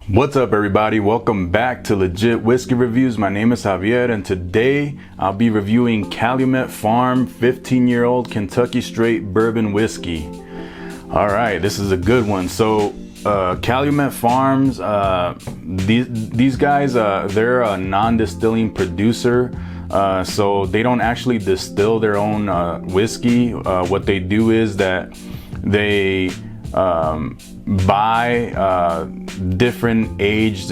What's up, everybody? Welcome back to Legit Whiskey Reviews. My name is Javier, and today I'll be reviewing Calumet Farm 15-year-old Kentucky Straight Bourbon Whiskey. All right, this is a good one. So Calumet Farms, these guys, they're a non-distilling producer. So they don't actually distill their own whiskey. What they do is that they buy different aged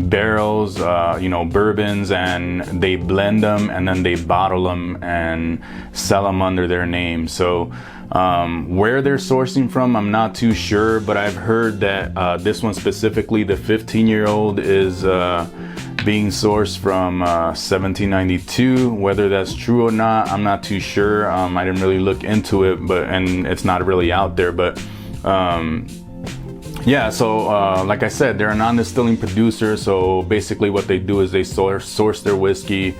barrels, bourbons, and they blend them and then they bottle them and sell them under their name. So where they're sourcing from, I'm not too sure, but I've heard that this one specifically, the 15-year-old, is being sourced from 1792. Whether that's true or not, I'm not too sure. I didn't really look into it, and it's not really out there, but yeah, so like I said, they're a non-distilling producer. So basically what they do is they source their whiskey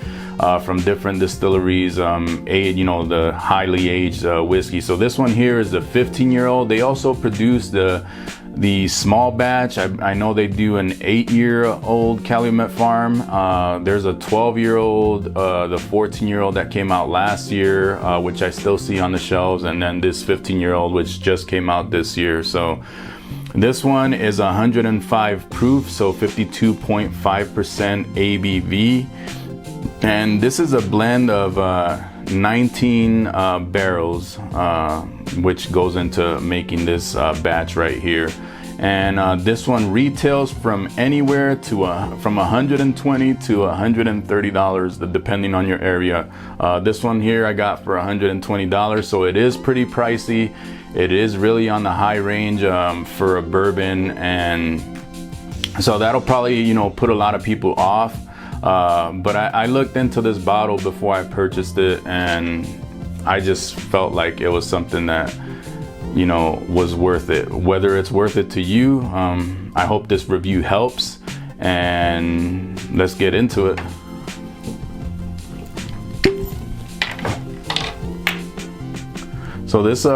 from different distilleries, the highly aged whiskey. So this one here is the 15-year-old. They also produce the small batch. I know they do an 8-year-old Calumet Farm. There's a 12-year-old, the 14-year-old that came out last year, which I still see on the shelves, and then this 15-year-old, which just came out this year. So this one is 105 proof, so 52.5% ABV. And this is a blend of 19 barrels, which goes into making this batch right here. And this one retails from anywhere to from $120 to $130, depending on your area. This one here I got for $120, so it is pretty pricey. It is really on the high range for a bourbon, and so that'll probably put a lot of people off. But I looked into this bottle before I purchased it, and I just felt like it was something that was worth it. Whether it's worth it to you, I hope this review helps, and let's get into it. So this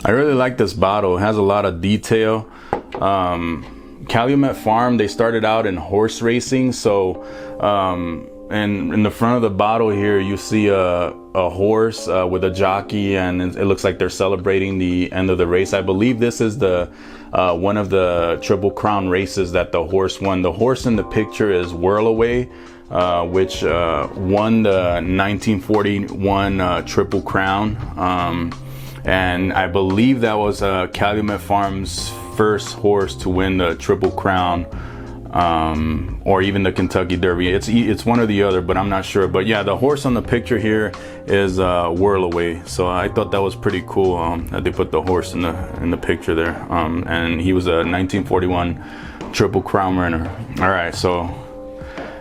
I really like this bottle. It has a lot of detail. Calumet Farm, they started out in horse racing. So and in the front of the bottle here you see a horse with a jockey, and it looks like they're celebrating the end of the race. I believe this is the one of the Triple Crown races that the horse won. The horse in the picture is Whirlaway, which won the 1941 Triple Crown, and I believe that was Calumet Farm's first horse to win the Triple Crown, or even the Kentucky Derby. It's one or the other, but I'm not sure. But yeah, the horse on the picture here is Whirlaway. So I thought that was pretty cool that they put the horse in the picture there. And he was a 1941 Triple Crown winner. All right, so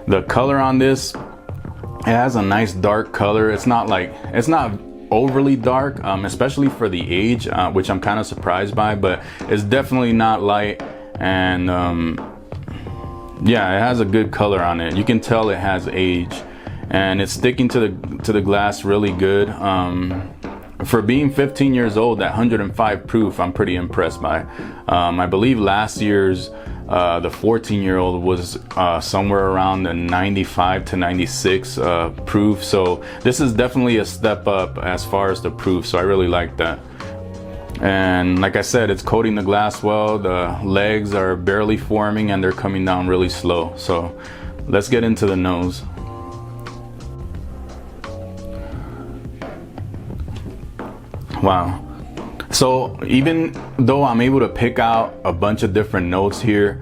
the color on this, it has a nice dark color. It's not overly dark, especially for the age, which I'm kind of surprised by, but it's definitely not light. And yeah, it has a good color on it. You can tell it has age, and it's sticking to the glass really good. For being 15 years old at 105 proof, I'm pretty impressed by. I believe last year's the 14-year-old was somewhere around the 95 to 96 proof. So this is definitely a step up as far as the proof. So I really like that. And like I said, it's coating the glass well. The legs are barely forming and they're coming down really slow. So let's get into the nose. Wow. So even though I'm able to pick out a bunch of different notes here,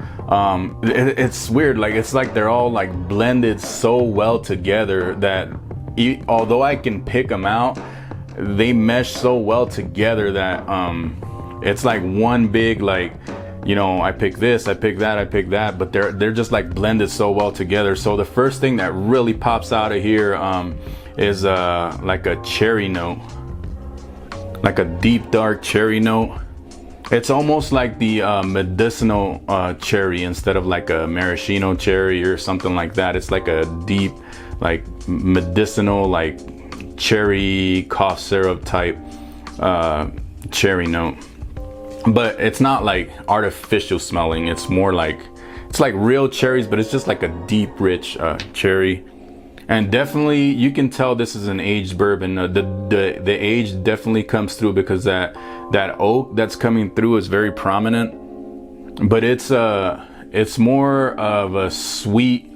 it's weird. It's like they're all blended so well together that although I can pick them out, they mesh so well together that it's like one big I pick this, I pick that, I pick that, but they're just blended so well together. So the first thing that really pops out of here is like a cherry note, like a deep dark cherry note. It's almost like the medicinal cherry instead of like a maraschino cherry or something like that. It's like a deep medicinal cherry cough syrup type cherry note. but it's not like artificial smelling. It's more like, it's like real cherries, but it's just like a deep, rich cherry. And definitely you can tell this is an aged bourbon. The age definitely comes through, because that oak that's coming through is very prominent. But it's more of a sweet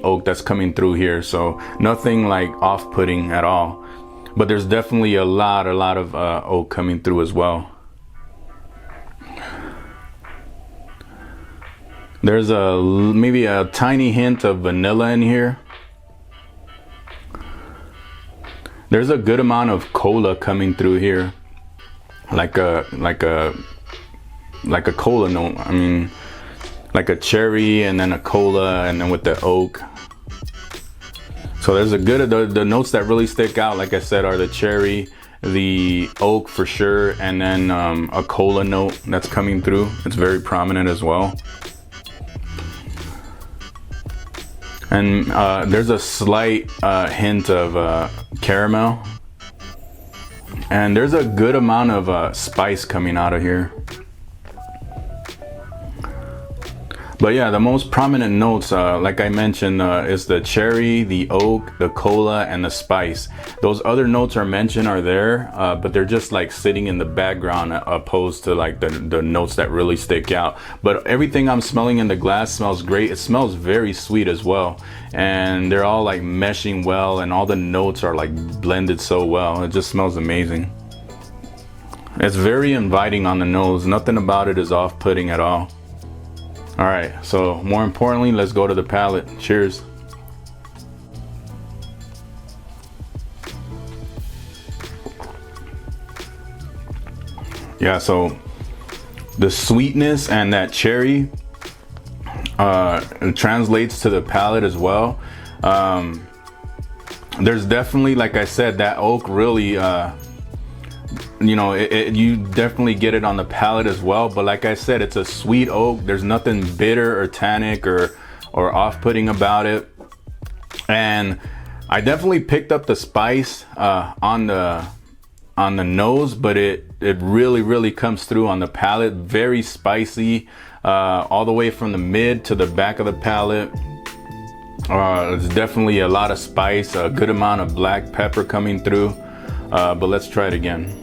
oak that's coming through here. So nothing like off-putting at all. But there's definitely a lot of oak coming through as well. There's maybe a tiny hint of vanilla in here. There's a good amount of cola coming through here, like a cola note. I mean, like a cherry and then a cola and then with the oak. So there's a good, the notes that really stick out, like I said, are the cherry, the oak for sure, and then a cola note that's coming through. It's very prominent as well. And there's a slight hint of caramel. And there's a good amount of spice coming out of here. But yeah, the most prominent notes, like I mentioned, is the cherry, the oak, the cola, and the spice. Those other notes are mentioned are there, but they're just like sitting in the background, opposed to like the notes that really stick out. But everything I'm smelling in the glass smells great. It smells very sweet as well. And they're all like meshing well, and all the notes are like blended so well. It just smells amazing. It's very inviting on the nose. Nothing about it is off-putting at all. All right, so more importantly, let's go to the palate. Cheers. Yeah, so the sweetness and that cherry translates to the palate as well. There's definitely, like I said, that oak really, you know, you definitely get it on the palate as well. But like I said, it's a sweet oak. There's nothing bitter or tannic or off-putting about it. And I definitely picked up the spice on the nose, but it really comes through on the palate. Very spicy, all the way from the mid to the back of the palate. It's definitely a lot of spice, a good amount of black pepper coming through. But let's try it again.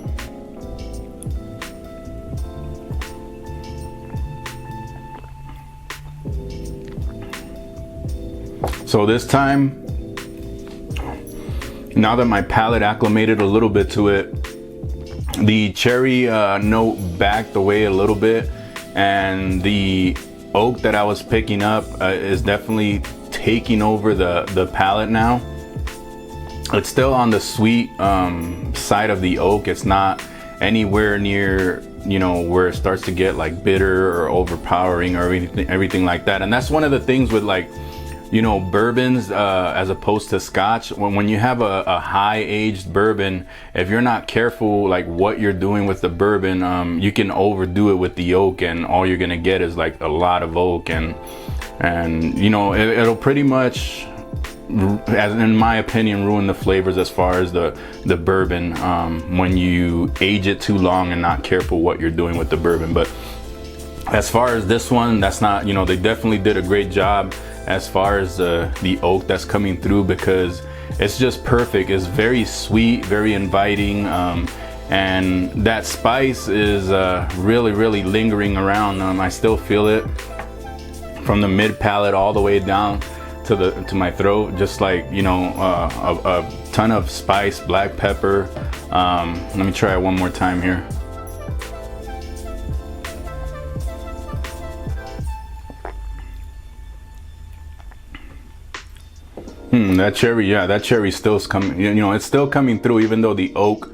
So this time, now that my palate acclimated a little bit to it, the cherry note backed away a little bit, and the oak that I was picking up is definitely taking over the palate now. It's still on the sweet side of the oak. It's not anywhere near, you know, where it starts to get like bitter or overpowering or everything like that. And that's one of the things with, like, you know, bourbons as opposed to scotch. When you have a high aged bourbon, if you're not careful like what you're doing with the bourbon, you can overdo it with the oak, and all you're gonna get is like a lot of oak, and you know, it'll pretty much, as in my opinion, ruin the flavors as far as the bourbon when you age it too long and not careful what you're doing with the bourbon. But as far as this one, that's not, you know, they definitely did a great job as far as the oak that's coming through, because it's just perfect. It's very sweet, very inviting, and that spice is really lingering around. I still feel it from the mid palate all the way down to my throat, just like, you know, a ton of spice, black pepper. Let me try it one more time here. That cherry, yeah, that cherry still's coming, you know, it's still coming through, even though the oak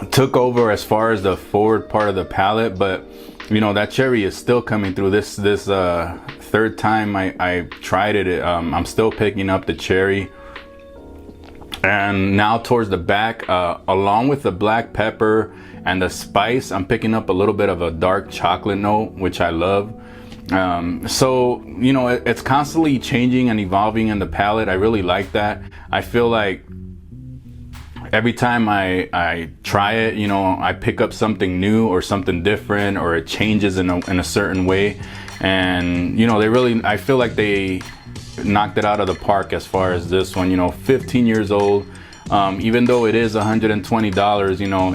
took over as far as the forward part of the palate. But you know, that cherry is still coming through. This third time I tried it, I'm still picking up the cherry. And now towards the back, along with the black pepper and the spice, I'm picking up a little bit of a dark chocolate note, which I love. So, you know, it's constantly changing and evolving in the palate. I really like that. I feel like every time I try it, you know, I pick up something new or something different, or it changes in a certain way. And you know, I feel like they knocked it out of the park as far as this one. You know, 15 years old, even though it is $120, you know,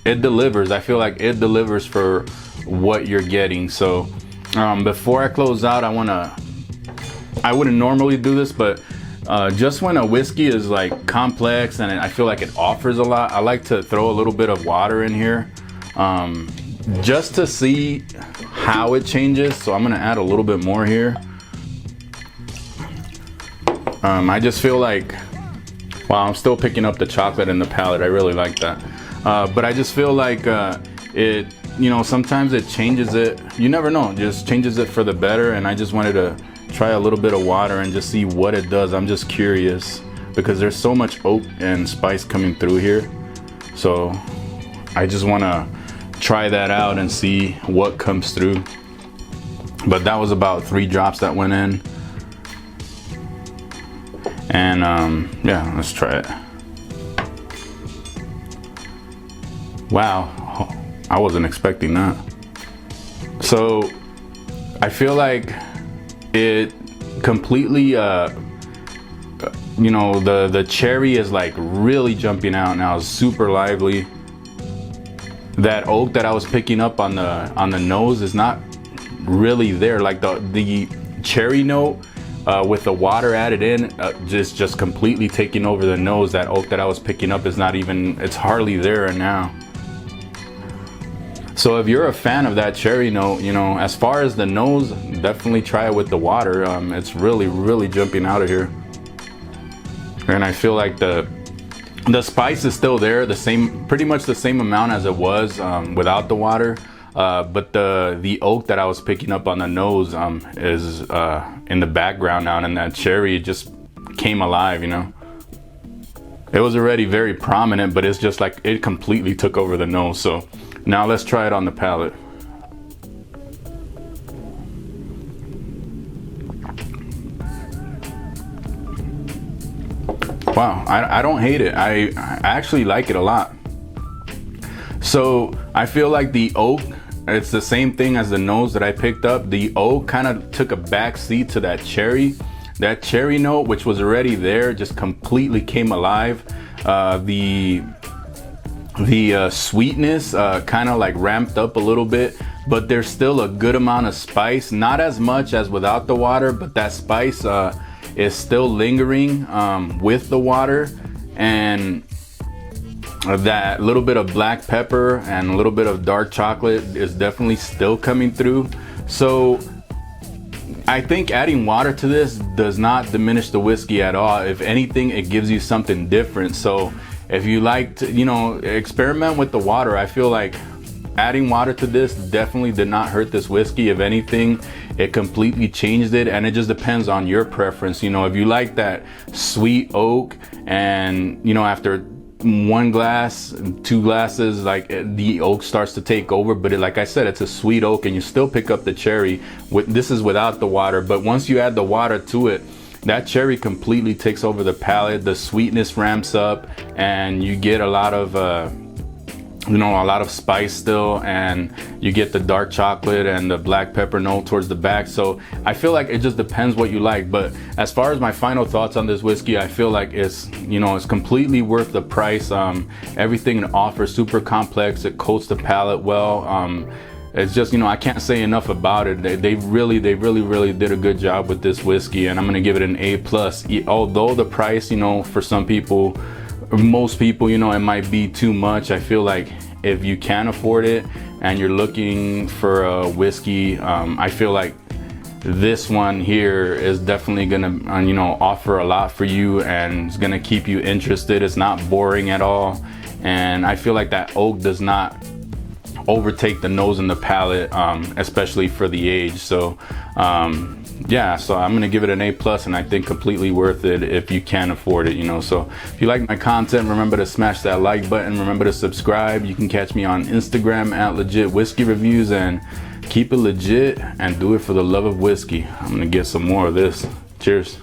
it delivers. I feel like it delivers for what you're getting. So before I close out, I wouldn't normally do this, but just when a whiskey is like complex and I feel like it offers a lot, I like to throw a little bit of water in here, just to see how it changes. So I'm gonna add a little bit more here. I just feel like, wow, I'm still picking up the chocolate in the palate. I really like that. But I just feel like it, you know, sometimes it changes it. You never know, just changes it for the better. And I just wanted to try a little bit of water and just see what it does. I'm just curious because there's so much oak and spice coming through here. So I just want to try that out and see what comes through. But that was about 3 drops that went in. And yeah, let's try it. Wow, I wasn't expecting that. So I feel like it completely, you know, the cherry is like really jumping out now, super lively. That oak that I was picking up on the nose is not really there. Like the cherry note with the water added in, just completely taking over the nose. That oak that I was picking up is not even, it's hardly there now. So if you're a fan of that cherry note, you know, as far as the nose, definitely try it with the water. It's really jumping out of here. And I feel like the spice is still there, pretty much the same amount as it was without the water. But the oak that I was picking up on the nose is in the background now, and that cherry just came alive, you know. It was already very prominent, but it's just like it completely took over the nose. So now let's try it on the palate. Wow, I don't hate it. I actually like it a lot. So I feel like the oak, it's the same thing as the nose that I picked up. The oak kind of took a back seat to that cherry. That cherry note, which was already there, just completely came alive. The sweetness kind of like ramped up a little bit, but there's still a good amount of spice. Not as much as without the water, but that spice is still lingering with the water. And that little bit of black pepper and a little bit of dark chocolate is definitely still coming through. So I think adding water to this does not diminish the whiskey at all. If anything, it gives you something different. So if you like to, you know, experiment with the water, I feel like adding water to this definitely did not hurt this whiskey. If anything, it completely changed it, and it just depends on your preference. You know, if you like that sweet oak, and you know, after 1 glass, 2 glasses, like the oak starts to take over. But like I said, it's a sweet oak, and you still pick up the cherry. This is without the water, but once you add the water to it, that cherry completely takes over the palate. The sweetness ramps up, and you get a lot of you know, a lot of spice still, and you get the dark chocolate and the black pepper note towards the back. So I feel like it just depends what you like. But as far as my final thoughts on this whiskey, I feel like it's, you know, it's completely worth the price. Everything it offers, super complex, it coats the palate well. It's just, you know, I can't say enough about it. They really did a good job with this whiskey, and I'm gonna give it an A+. Although the price, you know, for some people, most people, you know, it might be too much. I feel like if you can afford it and you're looking for a whiskey, I feel like this one here is definitely gonna, you know, offer a lot for you, and it's gonna keep you interested. It's not boring at all, and I feel like that oak does not overtake the nose and the palate, especially for the age. So yeah, so I'm gonna give it an A+, and I think completely worth it if you can afford it, you know. So if you like my content, remember to smash that like button, remember to subscribe. You can catch me on Instagram at LegitWhiskeyReviews, and keep it legit and do it for the love of whiskey. I'm gonna get some more of this. Cheers.